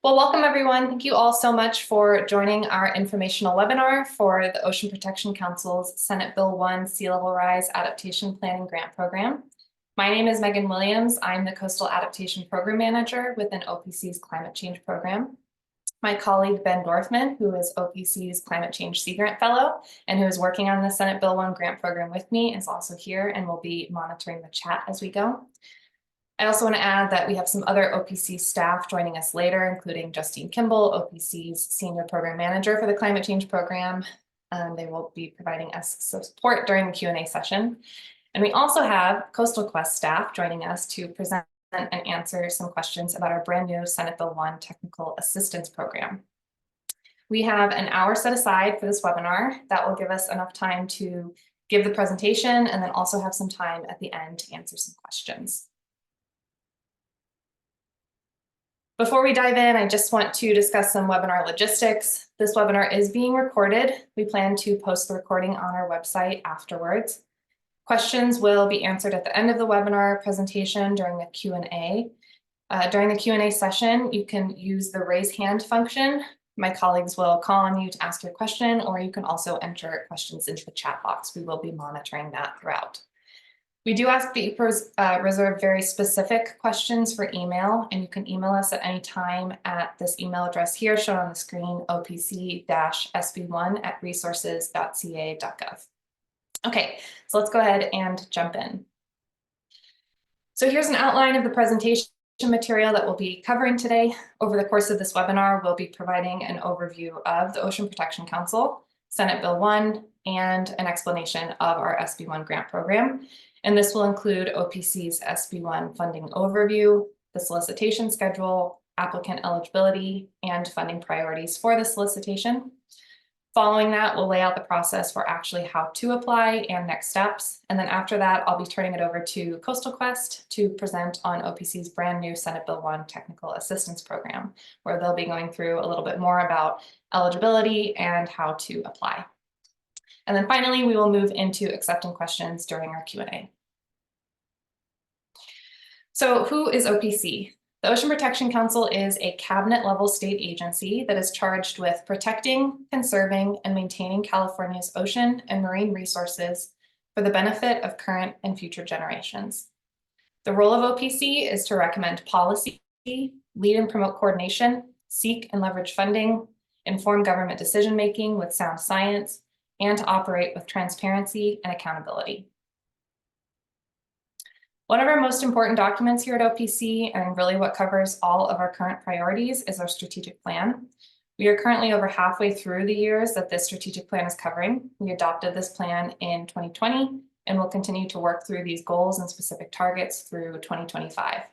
Well, welcome everyone. Thank you all so much for joining our informational webinar for the Ocean Protection Council's Senate Bill 1 Sea Level Rise Adaptation Planning Grant Program. My name is Megan Williams. I'm the Coastal Adaptation Program Manager within OPC's Climate Change Program. My colleague Ben Dorfman, who is OPC's Climate Change Sea Grant Fellow and who is working on the Senate Bill 1 grant program with me, is also here and will be monitoring the chat as we go. I also want to add that we have some other OPC staff joining us later, including Justine Kimball, OPC's Senior Program Manager for the Climate Change Program. They will be providing us support during the Q&A session. And we also have Coastal Quest staff joining us to present and answer some questions about our brand new Senate Bill 1 Technical Assistance Program. We have an hour set aside for this webinar that will give us enough time to give the presentation and then also have some time at the end to answer some questions. Before we dive in, I just want to discuss some webinar logistics. This webinar is being recorded. We plan to post the recording on our website afterwards. Questions will be answered at the end of the webinar presentation during the Q&A. During the Q&A session, you can use the raise hand function. My colleagues will call on you to ask your question, or you can also enter questions into the chat box. We will be monitoring that throughout. We do ask that you reserve very specific questions for email, and you can email us at any time at this email address here shown on the screen, opc-sb1@resources.ca.gov. Okay, so let's go ahead and jump in. So here's an outline of the presentation material that we'll be covering today. Over the course of this webinar, we'll be providing an overview of the Ocean Protection Council, Senate Bill 1, and an explanation of our SB1 grant program. And this will include OPC's SB1 funding overview, the solicitation schedule, applicant eligibility, and funding priorities for the solicitation. Following that, we'll lay out the process for actually how to apply and next steps. And then after that, I'll be turning it over to Coastal Quest to present on OPC's brand new Senate Bill 1 Technical Assistance Program, where they'll be going through a little bit more about eligibility and how to apply. And then finally, we will move into accepting questions during our Q&A. So who is OPC? The Ocean Protection Council is a cabinet-level state agency that is charged with protecting, conserving, and maintaining California's ocean and marine resources for the benefit of current and future generations. The role of OPC is to recommend policy, lead and promote coordination, seek and leverage funding, inform government decision-making with sound science, and to operate with transparency and accountability. One of our most important documents here at OPC, and really what covers all of our current priorities, is our strategic plan. We are currently over halfway through the years that this strategic plan is covering. We adopted this plan in 2020 and will continue to work through these goals and specific targets through 2025.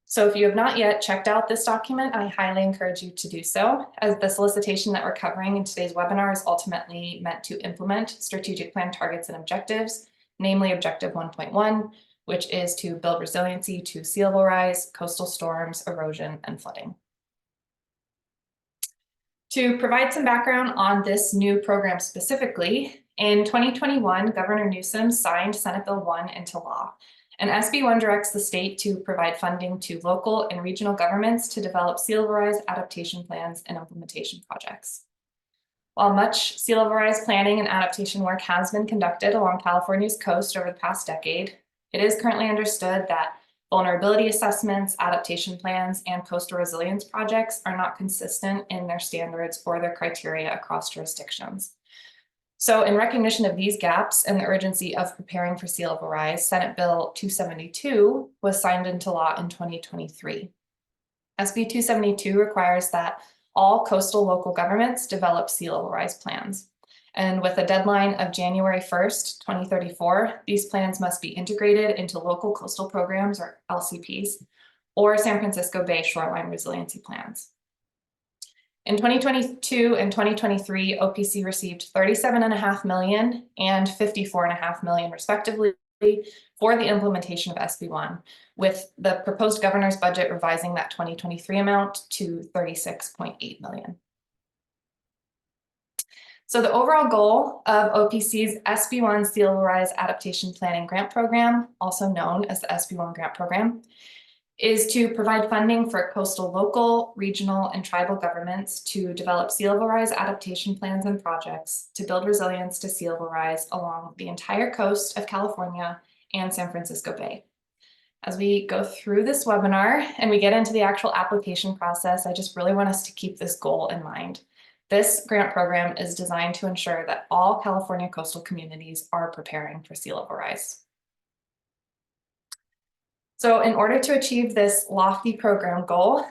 So if you have not yet checked out this document, I highly encourage you to do so, as the solicitation that we're covering in today's webinar is ultimately meant to implement strategic plan targets and objectives, namely Objective 1.1, which is to build resiliency to sea level rise, coastal storms, erosion, and flooding. To provide some background on this new program specifically, in 2021, Governor Newsom signed Senate Bill 1 into law. And SB1 directs the state to provide funding to local and regional governments to develop sea level rise adaptation plans and implementation projects. While much sea level rise planning and adaptation work has been conducted along California's coast over the past decade, it is currently understood that vulnerability assessments, adaptation plans, and coastal resilience projects are not consistent in their standards or their criteria across jurisdictions. So in recognition of these gaps and the urgency of preparing for sea level rise, Senate Bill 272 was signed into law in 2023. SB 272 requires that all coastal local governments develop sea level rise plans. And with a deadline of January 1st, 2034, these plans must be integrated into local coastal programs, or LCPs, or San Francisco Bay shoreline resiliency plans. In 2022 and 2023, OPC received $37.5 million and $54.5 million respectively for the implementation of SB1, with the proposed governor's budget revising that 2023 amount to $36.8 million. So the overall goal of OPC's SB1 Sea Level Rise Adaptation Planning Grant Program, also known as the SB1 Grant Program, is to provide funding for coastal, local, regional, and tribal governments to develop sea level rise adaptation plans and projects to build resilience to sea level rise along the entire coast of California and San Francisco Bay. As we go through this webinar and we get into the actual application process, I just really want us to keep this goal in mind. This grant program is designed to ensure that all California coastal communities are preparing for sea level rise. So in order to achieve this lofty program goal,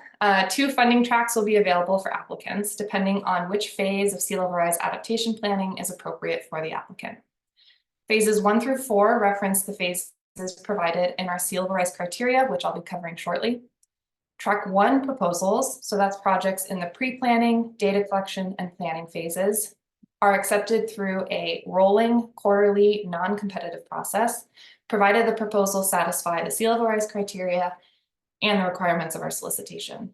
2 funding tracks will be available for applicants, depending on which phase of sea level rise adaptation planning is appropriate for the applicant. Phases 1 through 4 reference the phases provided in our sea level rise criteria, which I'll be covering shortly. Track 1 proposals, so that's projects in the pre-planning, data collection, and planning phases, are accepted through a rolling quarterly non-competitive process, provided the proposals satisfy the sea level rise criteria and the requirements of our solicitation.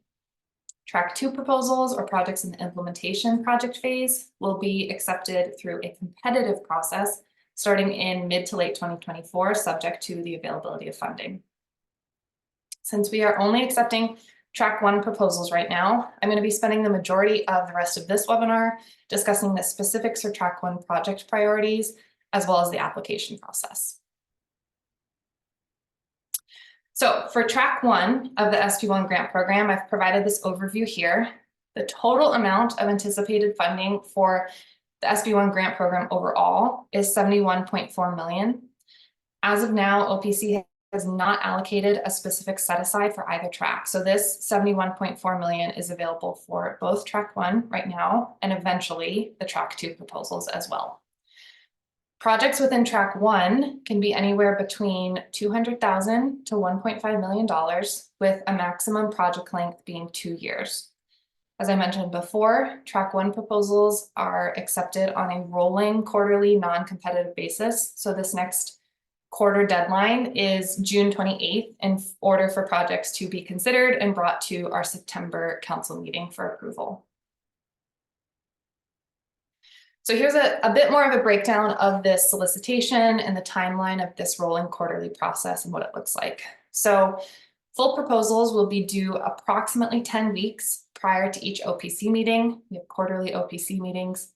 Track 2 proposals or projects in the implementation project phase will be accepted through a competitive process starting in mid to late 2024, subject to the availability of funding. Since we are only accepting Track 1 proposals right now, I'm going to be spending the majority of the rest of this webinar discussing the specifics for Track 1 project priorities, as well as the application process. So for Track 1 of the SB1 grant program, I've provided this overview here. The total amount of anticipated funding for the SB1 grant program overall is $71.4 million. As of now, OPC has not allocated a specific set aside for either track. So this $71.4 million is available for both Track 1 right now, and eventually the Track 2 proposals as well. Projects within Track 1 can be anywhere between $200,000 to $1.5 million, with a maximum project length being 2 years. As I mentioned before, Track 1 proposals are accepted on a rolling quarterly non-competitive basis. So this next quarter deadline is June 28th in order for projects to be considered and brought to our September council meeting for approval. So here's a bit more of a breakdown of this solicitation and the timeline of this rolling quarterly process and what it looks like. So full proposals will be due approximately 10 weeks prior to each OPC meeting. We have quarterly OPC meetings.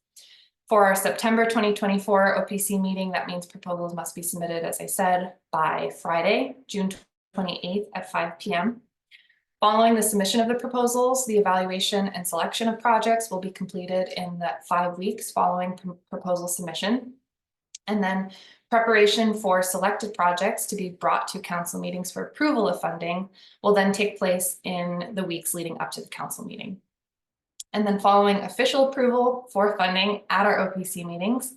For our September 2024 OPC meeting, that means proposals must be submitted, as I said, by Friday, June 28th at 5 p.m. Following the submission of the proposals, the evaluation and selection of projects will be completed in the 5 weeks following proposal submission. And then preparation for selected projects to be brought to council meetings for approval of funding will then take place in the weeks leading up to the council meeting. And then following official approval for funding at our OPC meetings,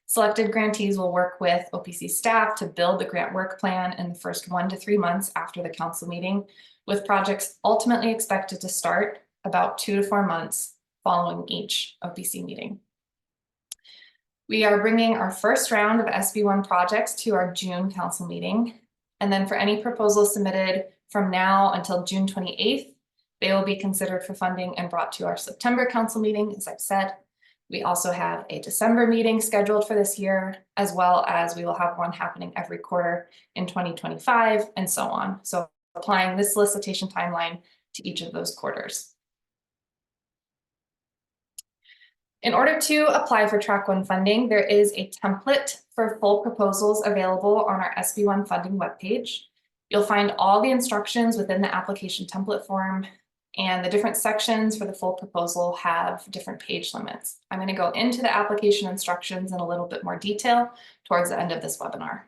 selected grantees will work with OPC staff to build the grant work plan in the first 1 to 3 months after the council meeting, with projects ultimately expected to start about 2 to 4 months following each OPC meeting. We are bringing our first round of SB1 projects to our June council meeting. And then for any proposals submitted from now until June 28th, they will be considered for funding and brought to our September council meeting, as I've said. We also have a December meeting scheduled for this year, as well as we will have one happening every quarter in 2025 and so on. So applying this solicitation timeline to each of those quarters. In order to apply for Track 1 funding, there is a template for full proposals available on our SB1 funding webpage. You'll find all the instructions within the application template form, and the different sections for the full proposal have different page limits. I'm going to go into the application instructions in a little bit more detail towards the end of this webinar.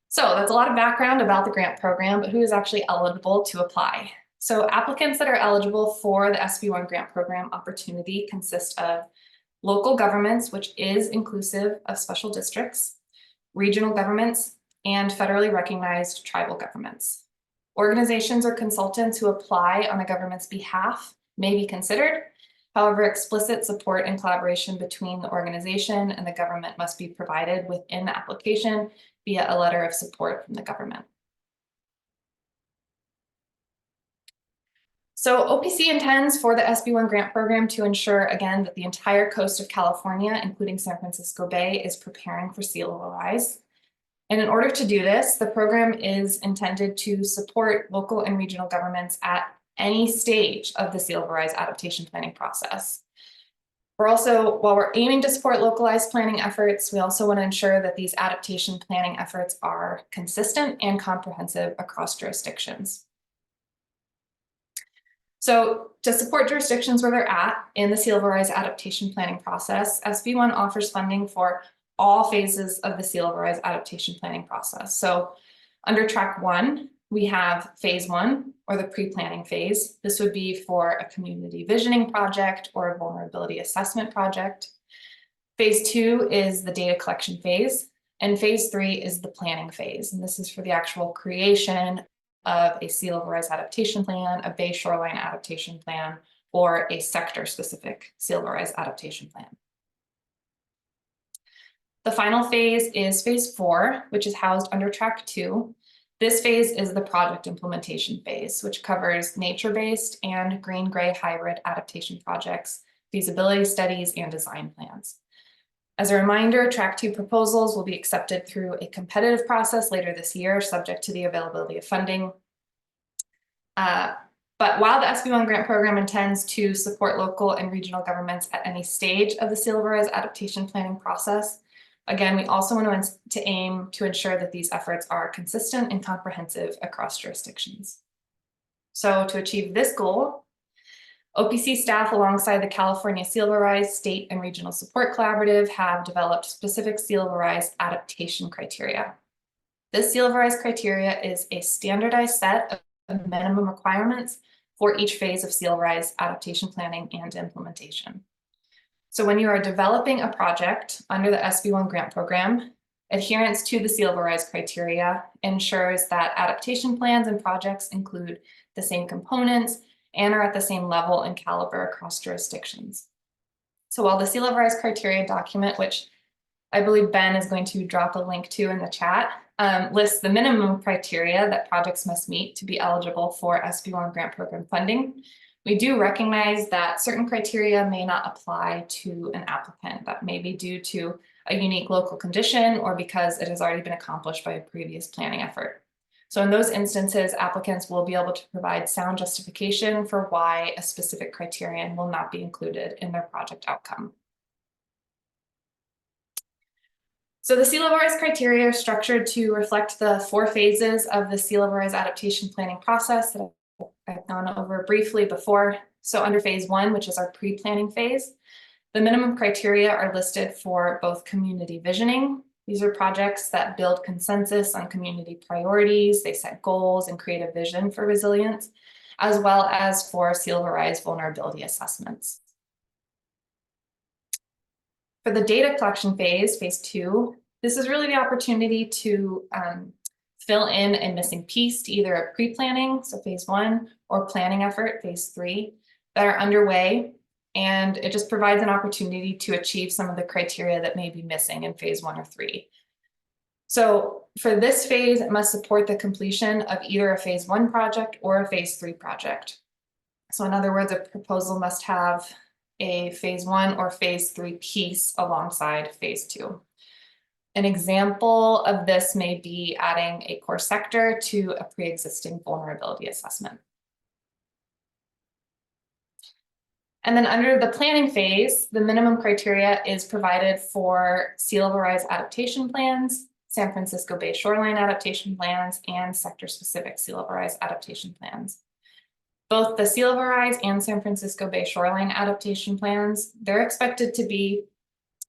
So that's a lot of background about the grant program, but who is actually eligible to apply? So applicants that are eligible for the SB1 grant program opportunity consist of local governments, which is inclusive of special districts, regional governments, and federally recognized tribal governments. Organizations or consultants who apply on a government's behalf may be considered. However, explicit support and collaboration between the organization and the government must be provided within the application via a letter of support from the government. So OPC intends for the SB1 grant program to ensure, again, that the entire coast of California, including San Francisco Bay, is preparing for sea level rise. And in order to do this, the program is intended to support local and regional governments at any stage of the sea level rise adaptation planning process. While we're aiming to support localized planning efforts, we also want to ensure that these adaptation planning efforts are consistent and comprehensive across jurisdictions. So to support jurisdictions where they're at in the sea level rise adaptation planning process, SB1 offers funding for all phases of the sea level rise adaptation planning process. So under track 1, we have phase 1, or the pre-planning phase. This would be for a community visioning project or a vulnerability assessment project. Phase 2 is the data collection phase, and phase 3 is the planning phase. And this is for the actual creation of a sea level rise adaptation plan, a bay shoreline adaptation plan, or a sector-specific sea level rise adaptation plan. The final phase is phase 4, which is housed under track 2. This phase is the project implementation phase, which covers nature-based and green-gray hybrid adaptation projects, feasibility studies, and design plans. As a reminder, track 2 proposals will be accepted through a competitive process later this year, subject to the availability of funding. But while the SB1 grant program intends to support local and regional governments at any stage of the sea level rise adaptation planning process, again, we also want to aim to ensure that these efforts are consistent and comprehensive across jurisdictions. So to achieve this goal, OPC staff alongside the California Sea Level Rise State and Regional Support Collaborative have developed specific sea level rise adaptation criteria. This sea level rise criteria is a standardized set of minimum requirements for each phase of sea level rise adaptation planning and implementation. So when you are developing a project under the SB1 grant program, adherence to the sea level rise criteria ensures that adaptation plans and projects include the same components and are at the same level and caliber across jurisdictions. So while the sea level rise criteria document, which I believe Ben is going to drop a link to in the chat, lists the minimum criteria that projects must meet to be eligible for SB1 grant program funding, we do recognize that certain criteria may not apply to an applicant. That may be due to a unique local condition or because it has already been accomplished by a previous planning effort. So in those instances, applicants will be able to provide sound justification for why a specific criterion will not be included in their project outcome. So the sea level rise criteria are structured to reflect the 4 phases of the sea level rise adaptation planning process that I've gone over briefly before. So under phase 1, which is our pre-planning phase, the minimum criteria are listed for both community visioning. These are projects that build consensus on community priorities, they set goals and create a vision for resilience, as well as for sea level rise vulnerability assessments. For the data collection phase, phase 2, this is really the opportunity to fill in a missing piece to either a pre-planning, so phase 1, or planning effort, phase 3, that are underway. And it just provides an opportunity to achieve some of the criteria that may be missing in phase 1 or 3. So for this phase, it must support the completion of either a phase 1 project or a phase 3 project. So in other words, a proposal must have a phase 1 or phase 3 piece alongside phase 2. An example of this may be adding a core sector to a pre-existing vulnerability assessment. And then under the planning phase, the minimum criteria is provided for sea level rise adaptation plans, San Francisco Bay shoreline adaptation plans, and sector-specific sea level rise adaptation plans. Both the sea level rise and San Francisco Bay shoreline adaptation plans, they're expected to be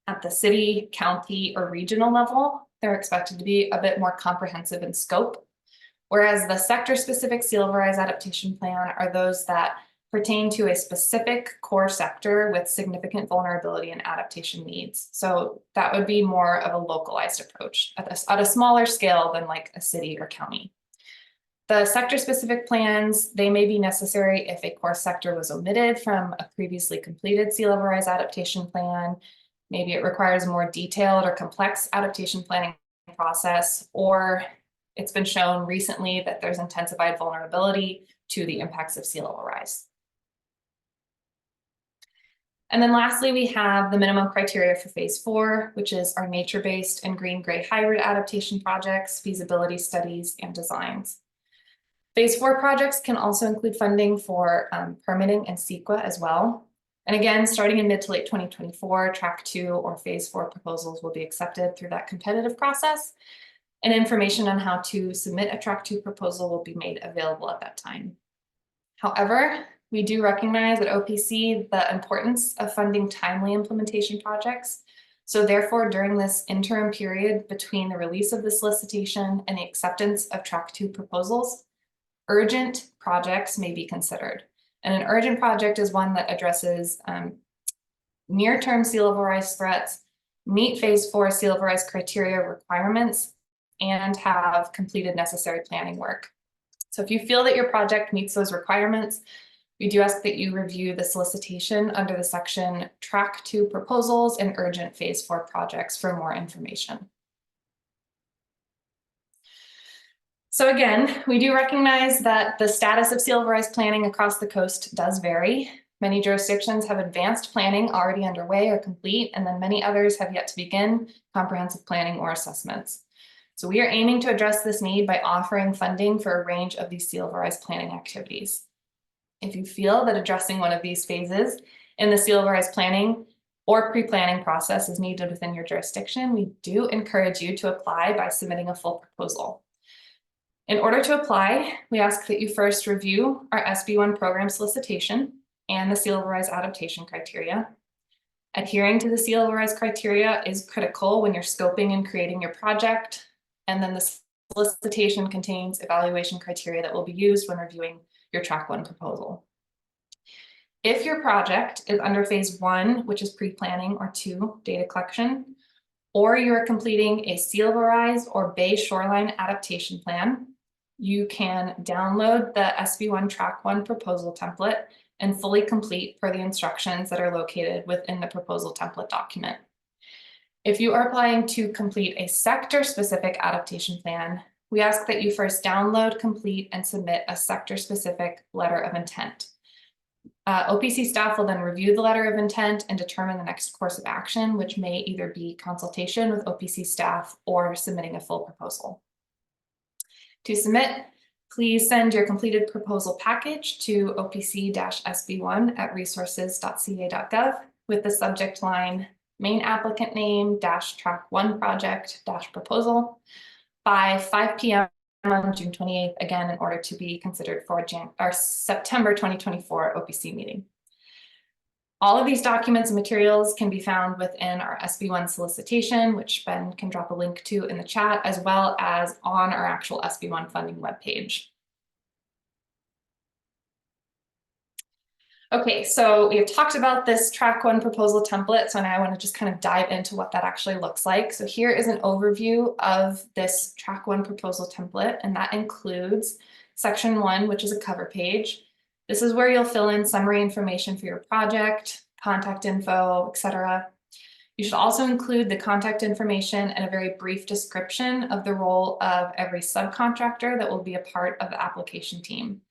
at the city, county, or regional level. They're expected to be a bit more comprehensive in scope, whereas the sector-specific sea level rise adaptation plan are those that pertain to a specific core sector with significant vulnerability and adaptation needs. So that would be more of a localized approach at a smaller scale than like a city or county. The sector-specific plans, they may be necessary if a core sector was omitted from a previously completed sea level rise adaptation plan. Maybe it requires a more detailed or complex adaptation planning process, or it's been shown recently that there's intensified vulnerability to the impacts of sea level rise. And then lastly, we have the minimum criteria for phase 4, which is our nature-based and green-gray hybrid adaptation projects, feasibility studies, and designs. Phase 4 projects can also include funding for permitting and CEQA as well. And again, starting in mid to late 2024, track 2 or phase 4 proposals will be accepted through that competitive process. And information on how to submit a track 2 proposal will be made available at that time. However, we do recognize at OPC the importance of funding timely implementation projects. So therefore, during this interim period between the release of the solicitation and the acceptance of track 2 proposals, urgent projects may be considered. And an urgent project is one that addresses near-term sea level rise threats, meet phase 4 sea level rise criteria requirements, and have completed necessary planning work. So if you feel that your project meets those requirements, we do ask that you review the solicitation under the section Track 2 Proposals and Urgent Phase 4 Projects for more information. So again, we do recognize that the status of sea level rise planning across the coast does vary. Many jurisdictions have advanced planning already underway or complete, and then many others have yet to begin comprehensive planning or assessments. So we are aiming to address this need by offering funding for a range of these sea level rise planning activities. If you feel that addressing one of these phases in the sea level rise planning or pre-planning process is needed within your jurisdiction, we do encourage you to apply by submitting a full proposal. In order to apply, we ask that you first review our SB1 program solicitation and the sea level rise adaptation criteria. Adhering to the sea level rise criteria is critical when you're scoping and creating your project. And then the solicitation contains evaluation criteria that will be used when reviewing your track 1 proposal. If your project is under phase 1, which is pre-planning, or 2, data collection, or you're completing a sea level rise or bay shoreline adaptation plan, you can download the SB1 track 1 proposal template and fully complete per the instructions that are located within the proposal template document. If you are applying to complete a sector-specific adaptation plan, we ask that you first download, complete, and submit a sector-specific letter of intent. OPC staff will then review the letter of intent and determine the next course of action, which may either be consultation with OPC staff or submitting a full proposal. To submit, please send your completed proposal package to opc-sb1@resources.ca.gov with the subject line main applicant name track 1 project proposal by 5 p.m. on June 28th, again, in order to be considered for our September 2024 OPC meeting. All of these documents and materials can be found within our SB1 solicitation, which Ben can drop a link to in the chat, as well as on our actual SB1 funding webpage. Okay, so we have talked about this track 1 proposal template, so now I want to just kind of dive into what that actually looks like. So here is an overview of this track 1 proposal template, and that includes section 1, which is a cover page. This is where you'll fill in summary information for your project, contact info, etc. You should also include the contact information and a very brief description of the role of every subcontractor that will be a part of the application team.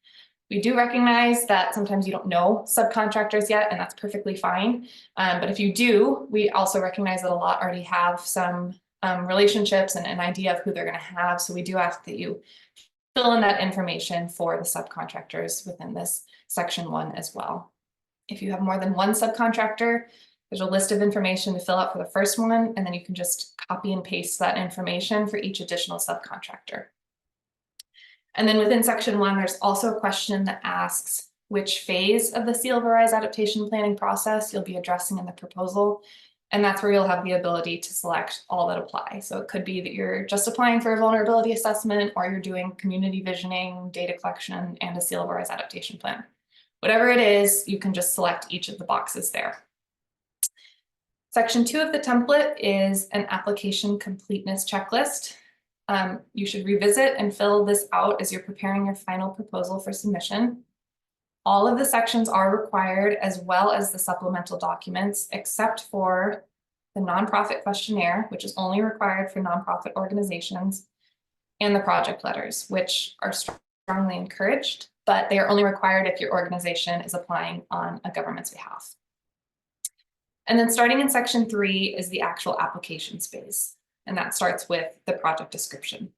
We do recognize that sometimes you don't know subcontractors yet, and that's perfectly fine. But if you do, we also recognize that a lot already have some relationships and an idea of who they're going to have. So we do ask that you fill in that information for the subcontractors within this section 1 as well. If you have more than one subcontractor, there's a list of information to fill out for the first one, and then you can just copy and paste that information for each additional subcontractor. And then within section 1, there's also a question that asks which phase of the sea level rise adaptation planning process you'll be addressing in the proposal. And that's where you'll have the ability to select all that apply. So it could be that you're just applying for a vulnerability assessment, or you're doing community visioning, data collection, and a sea level rise adaptation plan. Whatever it is, you can just select each of the boxes there. Section 2 of the template is an application completeness checklist. You should revisit and fill this out as you're preparing your final proposal for submission. All of the sections are required, as well as the supplemental documents, except for the nonprofit questionnaire, which is only required for nonprofit organizations, and the project letters, which are strongly encouraged, but they are only required if your organization is applying on a government's behalf. And then starting in section 3 is the actual application space, and that starts with the project description.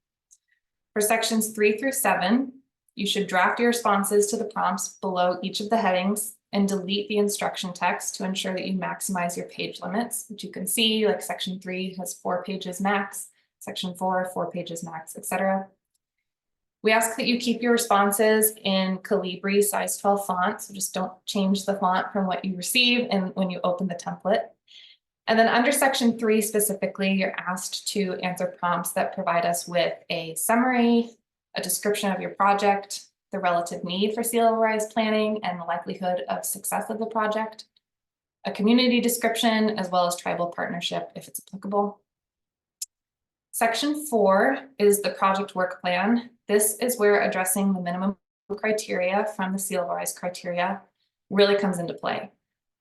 For sections 3 through 7, you should draft your responses to the prompts below each of the headings and delete the instruction text to ensure that you maximize your page limits, which you can see, like section 3 has 4 pages max, section 4, 4 pages max, etc. We ask that you keep your responses in Calibri size 12 font, so just don't change the font from what you receive and when you open the template. And then under section 3 specifically, you're asked to answer prompts that provide us with a summary, a description of your project, the relative need for sea level rise planning and the likelihood of success of the project, a community description, as well as tribal partnership if it's applicable. Section 4 is the project work plan. This is where addressing the minimum criteria from the sea level rise criteria really comes into play.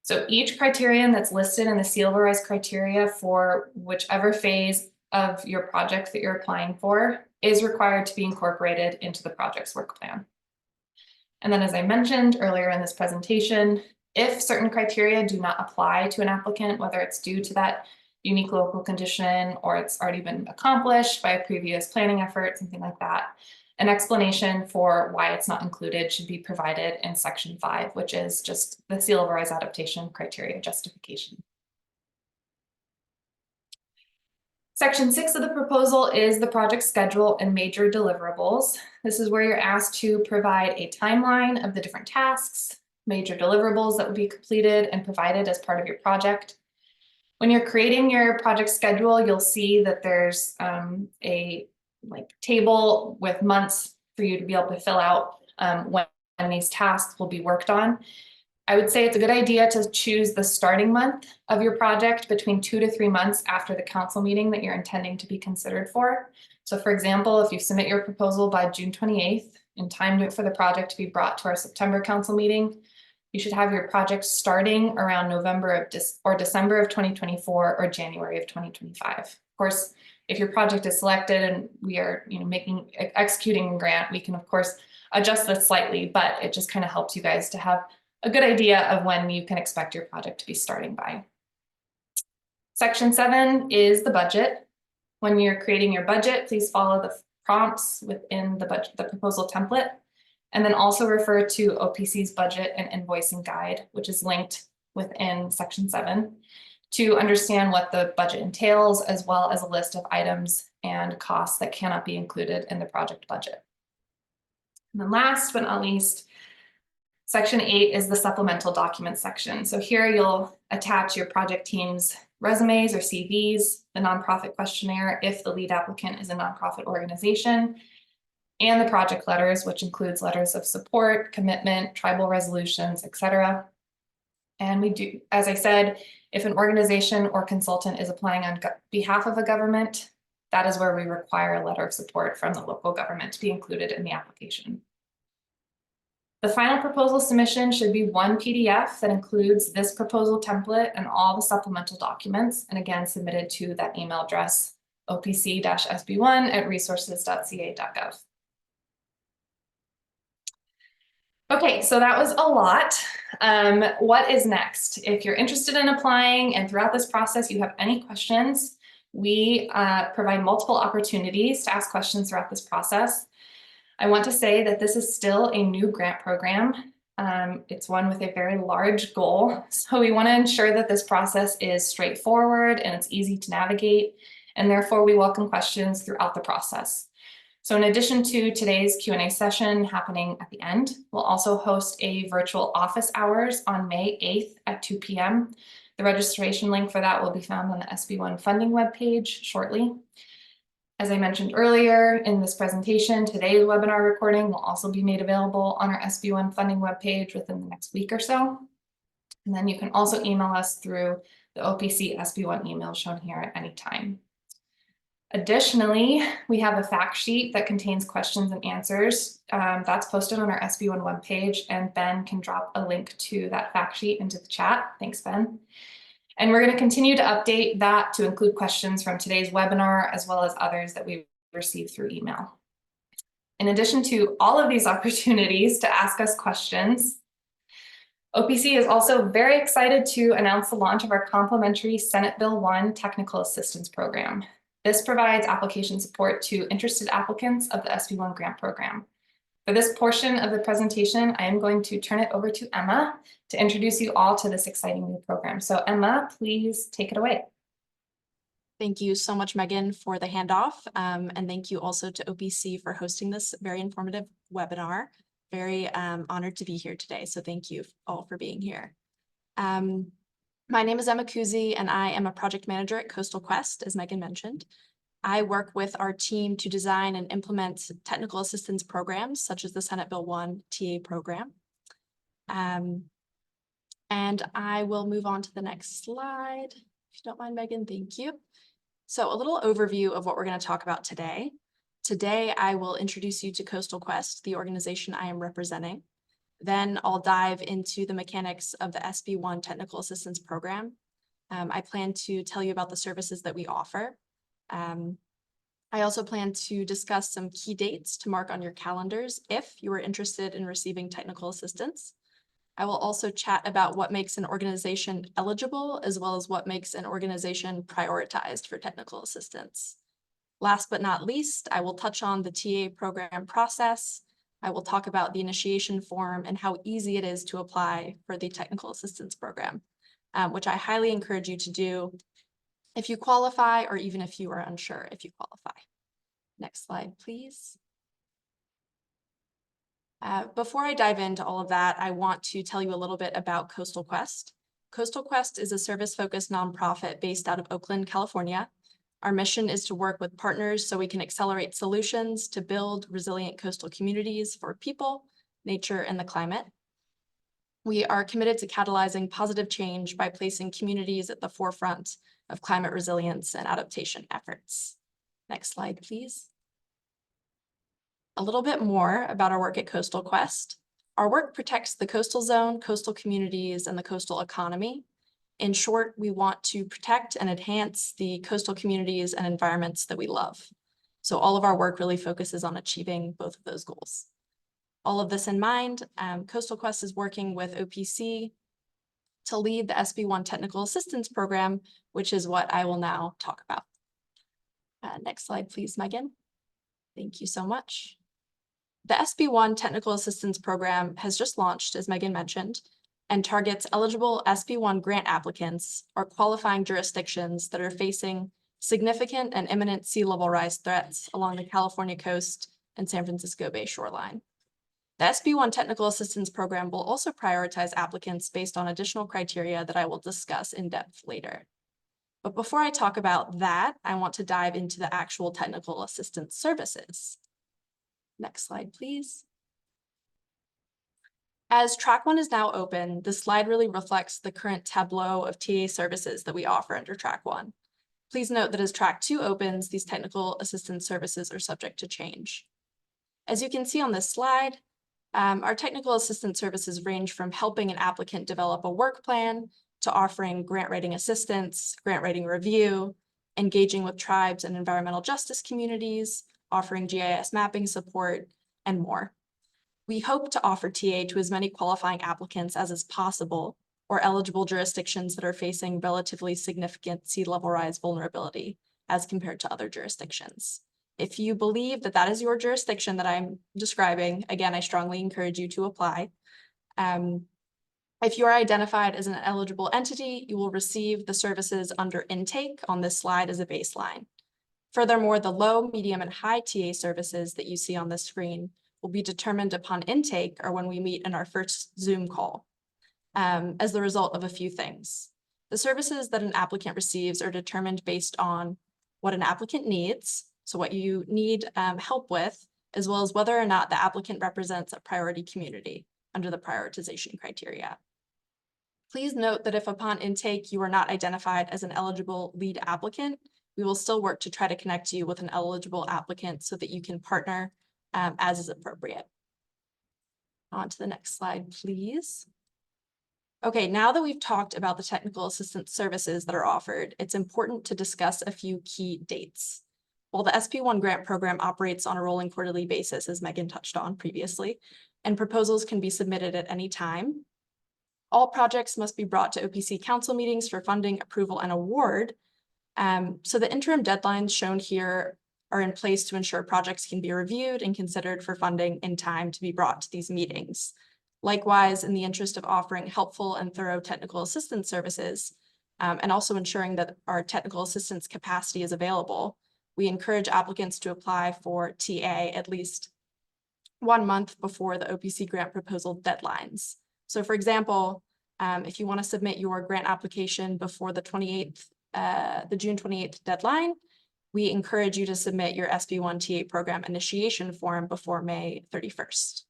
So each criterion that's listed in the sea level rise criteria for whichever phase of your project that you're applying for is required to be incorporated into the project's work plan. And then, as I mentioned earlier in this presentation, if certain criteria do not apply to an applicant, whether it's due to that unique local condition or it's already been accomplished by a previous planning effort, something like that, an explanation for why it's not included should be provided in section 5, which is just the sea level rise adaptation criteria justification. Section 6 of the proposal is the project schedule and major deliverables. This is where you're asked to provide a timeline of the different tasks, major deliverables that will be completed and provided as part of your project. When you're creating your project schedule, you'll see that there's a table with months for you to be able to fill out when these tasks will be worked on. I would say it's a good idea to choose the starting month of your project between 2 to 3 months after the council meeting that you're intending to be considered for. So for example, if you submit your proposal by June 28th in time for the project to be brought to our September council meeting, you should have your project starting around November or December of 2024 or January of 2025. Of course, if your project is selected and we are executing a grant, we can of course adjust this slightly, but it just kind of helps you guys to have a good idea of when you can expect your project to be starting by. Section 7 is the budget. When you're creating your budget, please follow the prompts within the proposal template, and then also refer to OPC's budget and invoicing guide, which is linked within section 7, to understand what the budget entails, as well as a list of items and costs that cannot be included in the project budget. And then last but not least, section 8 is the supplemental documents section. So here you'll attach your project team's resumes or CVs, the nonprofit questionnaire if the lead applicant is a nonprofit organization, and the project letters, which includes letters of support, commitment, tribal resolutions, etc. And we do, as I said, if an organization or consultant is applying on behalf of a government, that is where we require a letter of support from the local government to be included in the application. The final proposal submission should be one PDF that includes this proposal template and all the supplemental documents, and again, submitted to that email address, opc-sb1@resources.ca.gov. Okay, so that was a lot. What is next? If you're interested in applying and throughout this process you have any questions, we provide multiple opportunities to ask questions throughout this process. I want to say that this is still a new grant program. It's one with a very large goal. So we want to ensure that this process is straightforward and it's easy to navigate. And therefore we welcome questions throughout the process. So in addition to today's Q&A session happening at the end, we'll also host a virtual office hours on May 8th at 2 p.m. The registration link for that will be found on the SB1 funding webpage shortly. As I mentioned earlier in this presentation, today's webinar recording will also be made available on our SB1 funding webpage within the next week or so. And then you can also email us through the OPC SB1 email shown here at any time. Additionally, we have a fact sheet that contains questions and answers that's posted on our SB1 webpage, and Ben can drop a link to that fact sheet into the chat. Thanks, Ben. And we're going to continue to update that to include questions from today's webinar, as well as others that we received through email. In addition to all of these opportunities to ask us questions, OPC is also very excited to announce the launch of our complimentary Senate Bill 1 Technical Assistance Program. This provides application support to interested applicants of the SB1 grant program. For this portion of the presentation, I am going to turn it over to Emma to introduce you all to this exciting new program. So Emma, please take it away. Thank you so much, Megan, for the handoff. And thank you also to OPC for hosting this very informative webinar. Very honored to be here today. So thank you all for being here. My name is Emma Kuzi, and I am a project manager at Coastal Quest, as Megan mentioned. I work with our team to design and implement technical assistance programs, such as the Senate Bill 1 TA program. And I will move on to the next slide. If you don't mind, Megan, thank you. So a little overview of what we're going to talk about today. Today, I will introduce you to Coastal Quest, the organization I am representing. Then I'll dive into the mechanics of the SB1 Technical Assistance Program. I plan to tell you about the services that we offer. I also plan to discuss some key dates to mark on your calendars if you are interested in receiving technical assistance. I will also chat about what makes an organization eligible, as well as what makes an organization prioritized for technical assistance. Last but not least, I will touch on the TA program process. I will talk about the initiation form and how easy it is to apply for the technical assistance program, which I highly encourage you to do if you qualify, or even if you are unsure if you qualify. Next slide, please. Before I dive into all of that, I want to tell you a little bit about Coastal Quest. Coastal Quest is a service-focused nonprofit based out of Oakland, California. Our mission is to work with partners so we can accelerate solutions to build resilient coastal communities for people, nature, and the climate. We are committed to catalyzing positive change by placing communities at the forefront of climate resilience and adaptation efforts. Next slide, please. A little bit more about our work at Coastal Quest. Our work protects the coastal zone, coastal communities, and the coastal economy. In short, we want to protect and enhance the coastal communities and environments that we love. So all of our work really focuses on achieving both of those goals. All of this in mind, Coastal Quest is working with OPC to lead the SB1 Technical Assistance Program, which is what I will now talk about. Next slide, please, Megan. Thank you so much. The SB1 Technical Assistance Program has just launched, as Megan mentioned, and targets eligible SB1 grant applicants or qualifying jurisdictions that are facing significant and imminent sea level rise threats along the California coast and San Francisco Bay shoreline. The SB1 Technical Assistance Program will also prioritize applicants based on additional criteria that I will discuss in depth later. But before I talk about that, I want to dive into the actual technical assistance services. Next slide, please. As Track 1 is now open, the slide really reflects the current tableau of TA services that we offer under Track 1. Please note that as Track 2 opens, these technical assistance services are subject to change. As you can see on this slide, our technical assistance services range from helping an applicant develop a work plan to offering grant writing assistance, grant writing review, engaging with tribes and environmental justice communities, offering GIS mapping support, and more. We hope to offer TA to as many qualifying applicants as is possible, or eligible jurisdictions that are facing relatively significant sea level rise vulnerability as compared to other jurisdictions. If you believe that that is your jurisdiction that I'm describing, again, I strongly encourage you to apply. If you are identified as an eligible entity, you will receive the services under intake on this slide as a baseline. Furthermore, the low, medium, and high TA services that you see on the screen will be determined upon intake or when we meet in our first Zoom call, as the result of a few things. The services that an applicant receives are determined based on what an applicant needs, so what you need help with, as well as whether or not the applicant represents a priority community under the prioritization criteria. Please note that if upon intake you are not identified as an eligible lead applicant, we will still work to try to connect you with an eligible applicant so that you can partner as is appropriate. On to the next slide, please. Okay, now that we've talked about the technical assistance services that are offered, it's important to discuss a few key dates. While the SB1 grant program operates on a rolling quarterly basis, as Megan touched on previously, and proposals can be submitted at any time, All projects must be brought to OPC council meetings for funding, approval, and award. So the interim deadlines shown here are in place to ensure projects can be reviewed and considered for funding in time to be brought to these meetings. Likewise, in the interest of offering helpful and thorough technical assistance services, and also ensuring that our technical assistance capacity is available, we encourage applicants to apply for TA at least 1 month before the OPC grant proposal deadlines. So for example, if you want to submit your grant application before the June 28th deadline, we encourage you to submit your SB1 TA program initiation form before May 31st.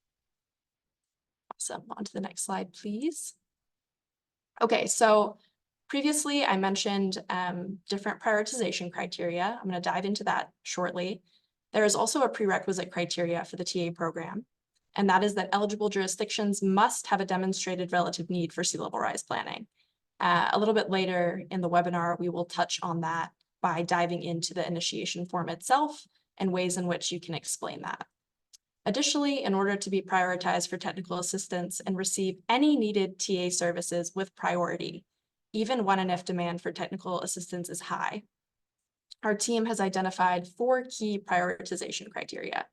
Awesome. On to the next slide, please. Okay, so previously I mentioned different prioritization criteria. I'm going to dive into that shortly. There is also a prerequisite criteria for the TA program, and that is that eligible jurisdictions must have a demonstrated relative need for sea level rise planning. A little bit later in the webinar, we will touch on that by diving into the initiation form itself and ways in which you can explain that. Additionally, in order to be prioritized for technical assistance and receive any needed TA services with priority, even when and if demand for technical assistance is high, our team has identified 4 key prioritization criteria.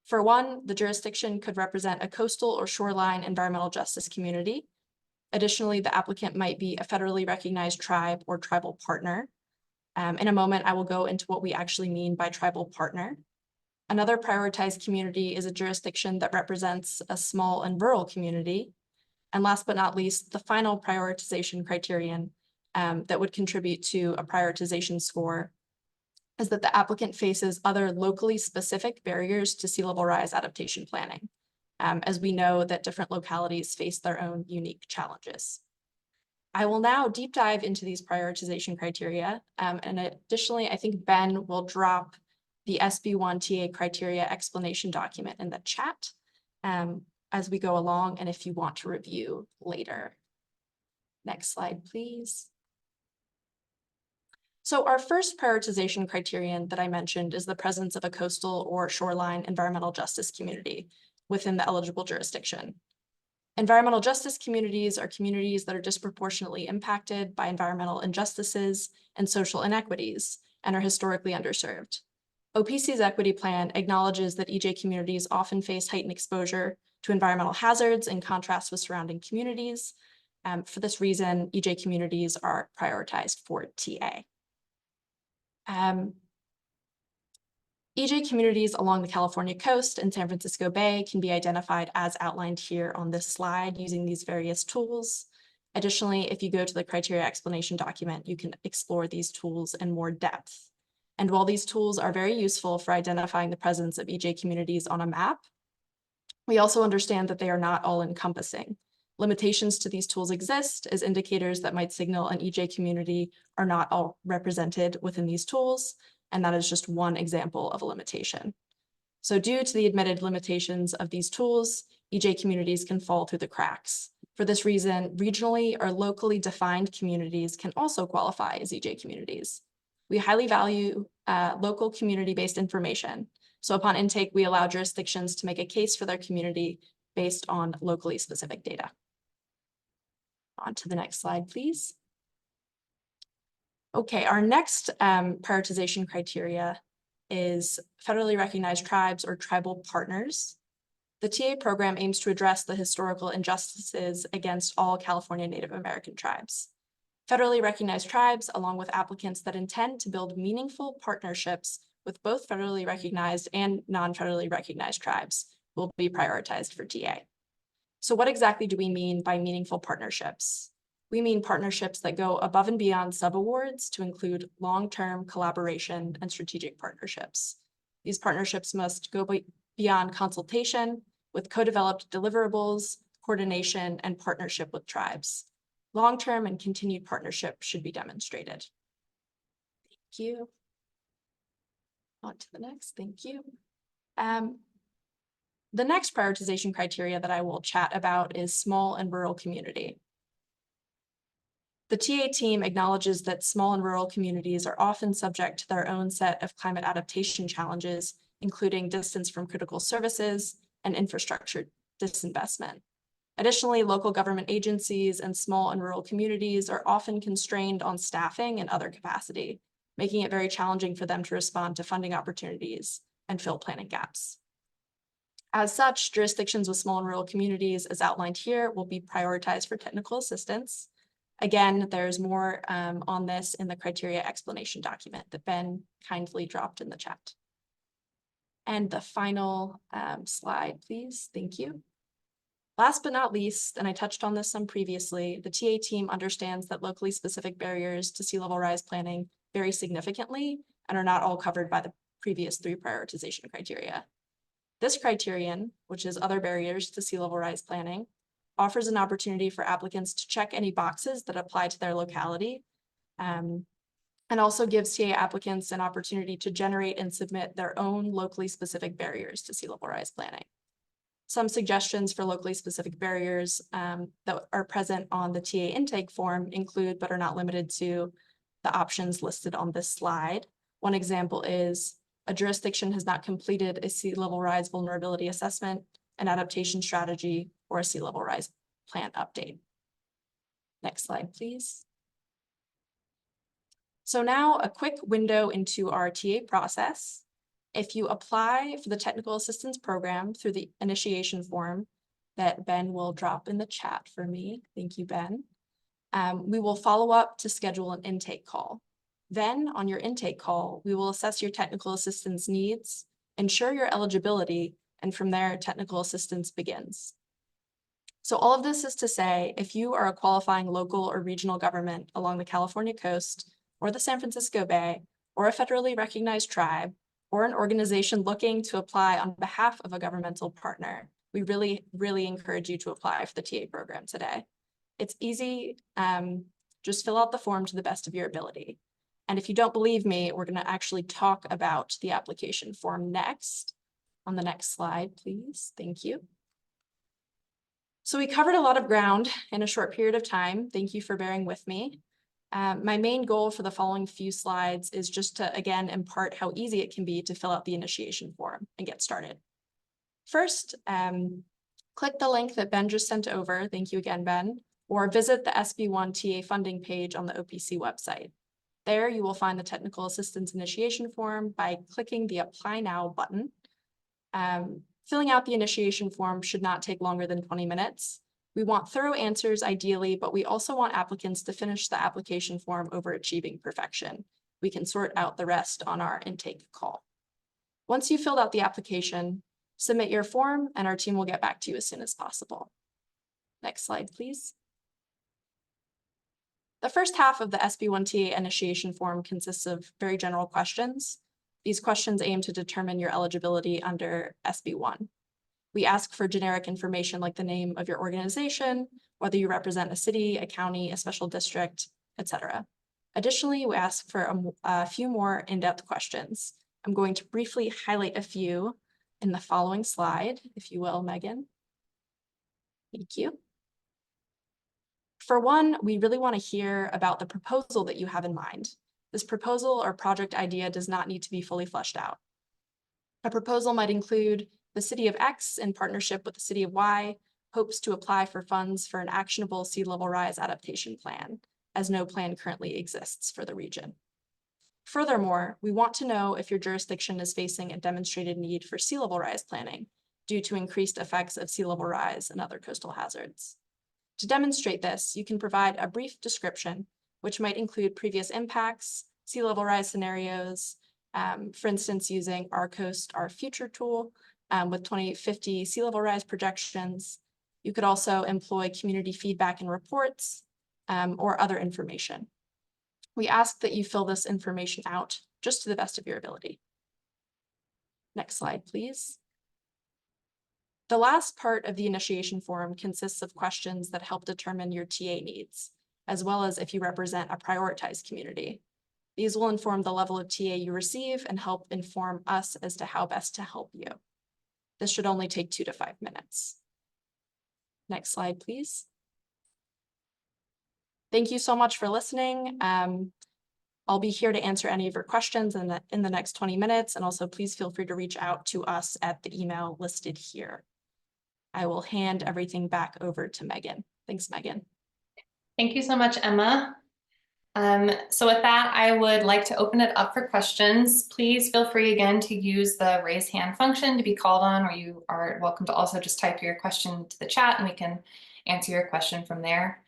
For one, the jurisdiction could represent a coastal or shoreline environmental justice community. Additionally, the applicant might be a federally recognized tribe or tribal partner. In a moment, I will go into what we actually mean by tribal partner. Another prioritized community is a jurisdiction that represents a small and rural community. And last but not least, the final prioritization criterion that would contribute to a prioritization score is that the applicant faces other locally specific barriers to sea level rise adaptation planning, as we know that different localities face their own unique challenges. I will now deep dive into these prioritization criteria, and additionally, I think Ben will drop the SB1 TA criteria explanation document in the chat as we go along, and if you want to review later. Next slide, please. So our first prioritization criterion that I mentioned is the presence of a coastal or shoreline environmental justice community within the eligible jurisdiction. Environmental justice communities are communities that are disproportionately impacted by environmental injustices and social inequities and are historically underserved. OPC's equity plan acknowledges that EJ communities often face heightened exposure to environmental hazards in contrast with surrounding communities. For this reason, EJ communities are prioritized for TA. EJ communities along the California coast and San Francisco Bay can be identified as outlined here on this slide using these various tools. Additionally, if you go to the criteria explanation document, you can explore these tools in more depth. And while these tools are very useful for identifying the presence of EJ communities on a map, we also understand that they are not all encompassing. Limitations to these tools exist as indicators that might signal an EJ community are not all represented within these tools, and that is just one example of a limitation. So due to the admitted limitations of these tools, EJ communities can fall through the cracks. For this reason, regionally or locally defined communities can also qualify as EJ communities. We highly value local community-based information. So upon intake, we allow jurisdictions to make a case for their community based on locally specific data. On to the next slide, please. Okay, our next prioritization criteria is federally recognized tribes or tribal partners. The TA program aims to address the historical injustices against all California Native American tribes. Federally recognized tribes, along with applicants that intend to build meaningful partnerships with both federally recognized and non-federally recognized tribes, will be prioritized for TA. So what exactly do we mean by meaningful partnerships? We mean partnerships that go above and beyond subawards to include long-term collaboration and strategic partnerships. These partnerships must go beyond consultation with co-developed deliverables, coordination, and partnership with tribes. Long-term and continued partnership should be demonstrated. Thank you. On to the next, thank you. The next prioritization criteria that I will chat about is small and rural community. The TA team acknowledges that small and rural communities are often subject to their own set of climate adaptation challenges, including distance from critical services and infrastructure disinvestment. Additionally, local government agencies and small and rural communities are often constrained on staffing and other capacity, making it very challenging for them to respond to funding opportunities and fill planning gaps. As such, jurisdictions with small and rural communities, as outlined here, will be prioritized for technical assistance. Again, there's more on this in the criteria explanation document that Ben kindly dropped in the chat. And the final slide, please. Thank you. Last but not least, and I touched on this some previously, the TA team understands that locally specific barriers to sea level rise planning vary significantly and are not all covered by the previous 3 prioritization criteria. This criterion, which is other barriers to sea level rise planning, offers an opportunity for applicants to check any boxes that apply to their locality, and also gives TA applicants an opportunity to generate and submit their own locally specific barriers to sea level rise planning. Some suggestions for locally specific barriers that are present on the TA intake form include, but are not limited to, the options listed on this slide. One example is a jurisdiction has not completed a sea level rise vulnerability assessment, an adaptation strategy, or a sea level rise plan update. Next slide, please. So now a quick window into our TA process. If you apply for the technical assistance program through the initiation form that Ben will drop in the chat for me, thank you, Ben, we will follow up to schedule an intake call. Then on your intake call, we will assess your technical assistance needs, ensure your eligibility, and from there, technical assistance begins. So all of this is to say, if you are a qualifying local or regional government along the California coast or the San Francisco Bay, or a federally recognized tribe, or an organization looking to apply on behalf of a governmental partner, we really, really encourage you to apply for the TA program today. It's easy, just fill out the form to the best of your ability. And if you don't believe me, we're gonna actually talk about the application form next. On the next slide, please, thank you. So we covered a lot of ground in a short period of time. Thank you for bearing with me. My main goal for the following few slides is just to, again, impart how easy it can be to fill out the initiation form and get started. First, click the link that Ben just sent over. Thank you again, Ben, or visit the SB1 TA funding page on the OPC website. There you will find the technical assistance initiation form by clicking the Apply Now button. Filling out the initiation form should not take longer than 20 minutes. We want thorough answers ideally, but we also want applicants to finish the application form over achieving perfection. We can sort out the rest on our intake call. Once you've filled out the application, submit your form and our team will get back to you as soon as possible. Next slide, please. The first half of the SB1TA initiation form consists of very general questions. These questions aim to determine your eligibility under SB1. We ask for generic information like the name of your organization, whether you represent a city, a county, a special district, etc. Additionally, we ask for a few more in-depth questions. I'm going to briefly highlight a few in the following slide, if you will, Megan. Thank you. For one, we really want to hear about the proposal that you have in mind. This proposal or project idea does not need to be fully fleshed out. A proposal might include the city of X in partnership with the city of Y hopes to apply for funds for an actionable sea level rise adaptation plan, as no plan currently exists for the region. Furthermore, we want to know if your jurisdiction is facing a demonstrated need for sea level rise planning due to increased effects of sea level rise and other coastal hazards. To demonstrate this, you can provide a brief description, which might include previous impacts, sea level rise scenarios, for instance, using Our Coast, Our Future tool with 2050 sea level rise projections. You could also employ community feedback and reports or other information. We ask that you fill this information out just to the best of your ability. Next slide, please. The last part of the initiation form consists of questions that help determine your TA needs, as well as if you represent a prioritized community. These will inform the level of TA you receive and help inform us as to how best to help you. This should only take 2 to 5 minutes. Next slide, please. Thank you so much for listening. I'll be here to answer any of your questions in the next 20 minutes, and also please feel free to reach out to us at the email listed here. I will hand everything back over to Megan. Thanks, Megan. Thank you so much, Emma. So with that, I would like to open it up for questions. Please feel free again to use the raise hand function to be called on, or you are welcome to also just type your question to the chat and we can answer your question from there.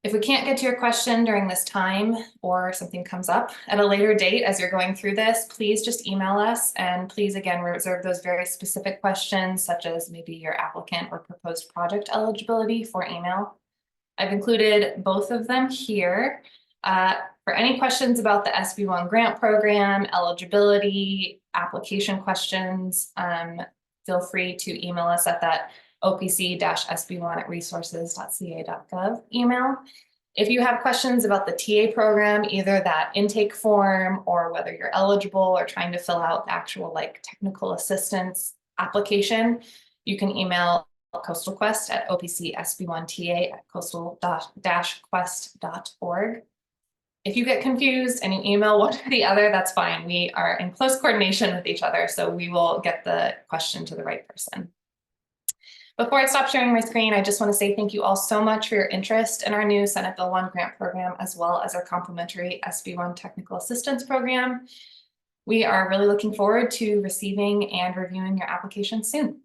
If we can't get to your question during this time or something comes up at a later date as you're going through this, please just email us, and please again reserve those very specific questions such as maybe your applicant or proposed project eligibility for email. I've included both of them here. For any questions about the SB1 grant program, eligibility, application questions, feel free to email us at that opc-sb1@resources.ca.gov email. If you have questions about the TA program, either that intake form or whether you're eligible or trying to fill out the actual like technical assistance application, you can email Coastal Quest at opcsb1ta@coastal-quest.org. If you get confused and you email one or the other, that's fine. We are in close coordination with each other, so we will get the question to the right person. Before I stop sharing my screen, I just want to say thank you all so much for your interest in our new Senate Bill 1 grant program, as well as our complementary SB1 technical assistance program. We are really looking forward to receiving and reviewing your application soon.